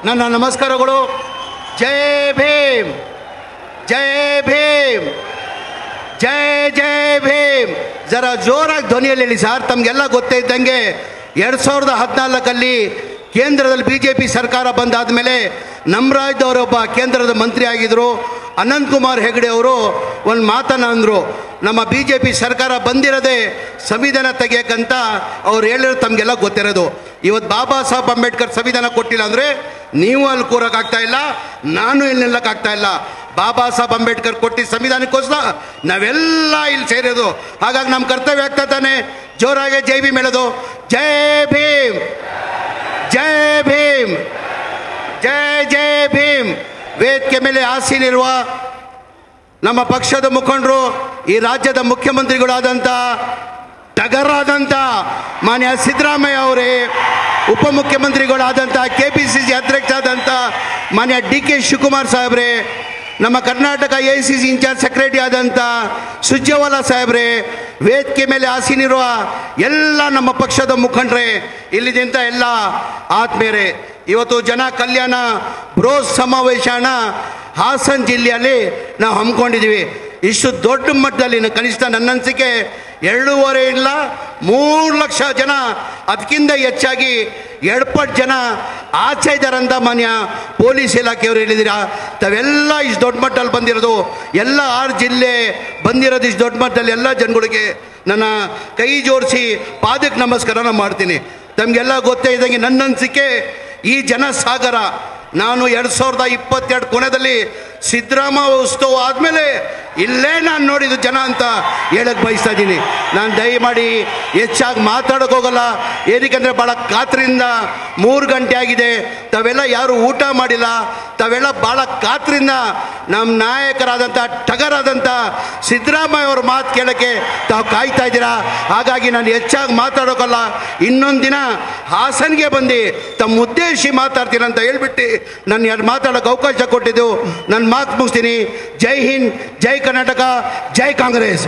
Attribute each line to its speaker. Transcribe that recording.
Speaker 1: ನನ್ನ ನಮಸ್ಕಾರಗಳು. ಜೈ ಭೀಮ್, ಜೈ ಭೀಮ್, ಜೈ ಜೈ ಭೀಮ್. ಜರ ಜೋರಾಗಿ ಧ್ವನಿಯಲ್ಲಿ ಹೇಳಿ ಸರ್. ತಮಗೆಲ್ಲ ಗೊತ್ತೇ ಇದ್ದಂಗೆ 2014 ಕೇಂದ್ರದಲ್ಲಿ BJP ಸರ್ಕಾರ ಬಂದಾದ ಮೇಲೆ ನಮ್ಮ ರಾಜ್ಯದವರೊಬ್ಬ ಕೇಂದ್ರದ ಮಂತ್ರಿ ಆಗಿದ್ದರು ಅನಂತ್ ಕುಮಾರ್ ಹೆಗಡೆ ಅವರು ಒಂದು ಮಾತನ್ನು ಅಂದರು. ನಮ್ಮ BJP ಸರ್ಕಾರ ಬಂದಿರೋದೇ ಸಂವಿಧಾನ ತೆಗಿಯಕ್ಕಂತ ಅವ್ರು ಹೇಳಿರೋದು ತಮಗೆಲ್ಲ ಗೊತ್ತಿರೋದು. ಇವತ್ತು ಬಾಬಾ ಸಾಹೇಬ್ ಅಂಬೇಡ್ಕರ್ ಸಂವಿಧಾನ ಕೊಟ್ಟಿಲ್ಲ ಅಂದರೆ ನೀವು ಅಲ್ಲಿ ಕೂರೋಕ್ಕಾಗ್ತಾ ಇಲ್ಲ, ನಾನು ಇಲ್ಲಿ ನಿಲ್ಲಕ್ಕಾಗ್ತಾ ಇಲ್ಲ. ಬಾಬಾ ಸಾಹೇಬ್ ಅಂಬೇಡ್ಕರ್ ಕೊಟ್ಟಿದ್ದ ಸಂವಿಧಾನಕ್ಕೋಸ್ಕರ ನಾವೆಲ್ಲ ಇಲ್ಲಿ ಸೇರೋದು. ಹಾಗಾಗಿ ನಮ್ಮ ಕರ್ತವ್ಯ ಆಗ್ತಾ ತಾನೆ ಜೋರಾಗಿ ಜೈ ಭೀಮ್ ಹೇಳೋದು. ಜೈ ಭೀಮ್, ಜೈ ಭೀಮ್, ಜೈ ಜೈ ಭೀಮ್. ವೇದಿಕೆ ಮೇಲೆ ಆಸೀನಿರುವ ನಮ್ಮ ಪಕ್ಷದ ಮುಖಂಡರು, ಈ ರಾಜ್ಯದ ಮುಖ್ಯಮಂತ್ರಿಗಳಾದಂಥ ಟಗರಾದಂಥ ಮಾನ್ಯ ಸಿದ್ದರಾಮಯ್ಯ ಅವರೇ, ಉಪಮುಖ್ಯಮಂತ್ರಿಗಳಾದಂಥ KPCC ಅಧ್ಯಕ್ಷರಾದಂಥ ಮಾನ್ಯ DK ಶಿವಕುಮಾರ್ ಸಾಹೇಬ್ರೆ, ನಮ್ಮ ಕರ್ನಾಟಕ AICC ಇನ್ಚಾರ್ಜ್ ಸೆಕ್ರೆಟರಿ ಆದಂಥ ಸುರ್ಜೇವಾಲಾ ಸಾಹೇಬ್ರೆ, ವೇದಿಕೆ ಮೇಲೆ ಆಸೀನಿರುವ ಎಲ್ಲ ನಮ್ಮ ಪಕ್ಷದ ಮುಖಂಡರೇ, ಇಲ್ಲಿದ್ದಂಥ ಎಲ್ಲ ಆತ್ಮೀಯರೇ, ಇವತ್ತು ಜನ ಕಲ್ಯಾಣ ಬ್ರೋಸ್ ಸಮಾವೇಶನ ಹಾಸನ ಜಿಲ್ಲೆಯಲ್ಲಿ ನಾವು ಹಮ್ಮಿಕೊಂಡಿದ್ದೀವಿ. ಇಷ್ಟು ದೊಡ್ಡ ಮಟ್ಟದಲ್ಲಿ ಕನಿಷ್ಠ ನನ್ನ ಅನಿಸಿಕೆ 2.5 ಇಲ್ಲ 3 ಲಕ್ಷ ಜನ, ಅದಕ್ಕಿಂತ ಹೆಚ್ಚಾಗಿ 2 ಪಟ್ಟು ಜನ ಆಚೆ ಇದ್ದಾರಂತ ಮಾನ್ಯ ಪೊಲೀಸ್ ಇಲಾಖೆಯವರು ಹೇಳಿದ್ದೀರಾ. ತಾವೆಲ್ಲ ಇಷ್ಟು ದೊಡ್ಡ ಮಟ್ಟದಲ್ಲಿ ಬಂದಿರೋದು, ಎಲ್ಲ 6 ಜಿಲ್ಲೆ ಬಂದಿರೋದು ಇಷ್ಟು ದೊಡ್ಡ ಮಟ್ಟದಲ್ಲಿ ಎಲ್ಲ ಜನಗಳಿಗೆ ನನ್ನ ಕೈ ಜೋಡಿಸಿ ಪಾದಕ್ಕೆ ನಮಸ್ಕಾರನ ಮಾಡ್ತೀನಿ. ತಮಗೆಲ್ಲ ಗೊತ್ತೇ ಇದ್ದಂಗೆ ನನ್ನ ಅನಿಸಿಕೆ ಈ ಜನಸಾಗರ ನಾನು 2022 ಕೊನೆಯಲ್ಲಿ ಸಿದ್ದರಾಮಯ್ಯ ಉತ್ಸವ ಆದಮೇಲೆ ಇಲ್ಲೇ ನಾನು ನೋಡಿದ್ದು ಜನ ಅಂತ ಹೇಳಕ್ಕೆ ಬಯಸ್ತಾ ಇದ್ದೀನಿ. ನಾನು ದಯಮಾಡಿ ಹೆಚ್ಚಾಗಿ ಮಾತಾಡೋಕೆ ಹೋಗಲ್ಲ, ಏನಕ್ಕೆ ಭಾಳ ಕಾತರಿಂದ 3 ಗಂಟೆ ಆಗಿದೆ, ತಾವೆಲ್ಲ ಯಾರು ಊಟ ಮಾಡಿಲ್ಲ, ತಾವೆಲ್ಲ ಭಾಳ ಕಾತರಿಂದ ನಮ್ಮ ನಾಯಕರಾದಂಥ ಟಗರಾದಂಥ ಸಿದ್ದರಾಮಯ್ಯ ಅವ್ರ ಮಾತು ಕೇಳೋಕ್ಕೆ ತಾವು ಕಾಯ್ತಾ ಇದ್ದೀರಾ. ಹಾಗಾಗಿ ನಾನು ಹೆಚ್ಚಾಗಿ ಮಾತಾಡೋಕಲ್ಲ, ಇನ್ನೊಂದು ದಿನ ಹಾಸನ್ಗೆ ಬಂದು ತಮ್ಮ ಉದ್ದೇಶಿ ಮಾತಾಡ್ತೀನಿ ಅಂತ ಹೇಳ್ಬಿಟ್ಟು ನಾನು ಮಾತಾಡೋಕ್ಕೆ ಅವಕಾಶ ಕೊಟ್ಟಿದ್ದು ನನ್ನ ಮಾತು ಮುಗಿಸ್ತೀನಿ. ಜೈ ಹಿಂದ್, ಜೈ ಕರ್ನಾಟಕ, ಜೈ ಕಾಂಗ್ರೆಸ್.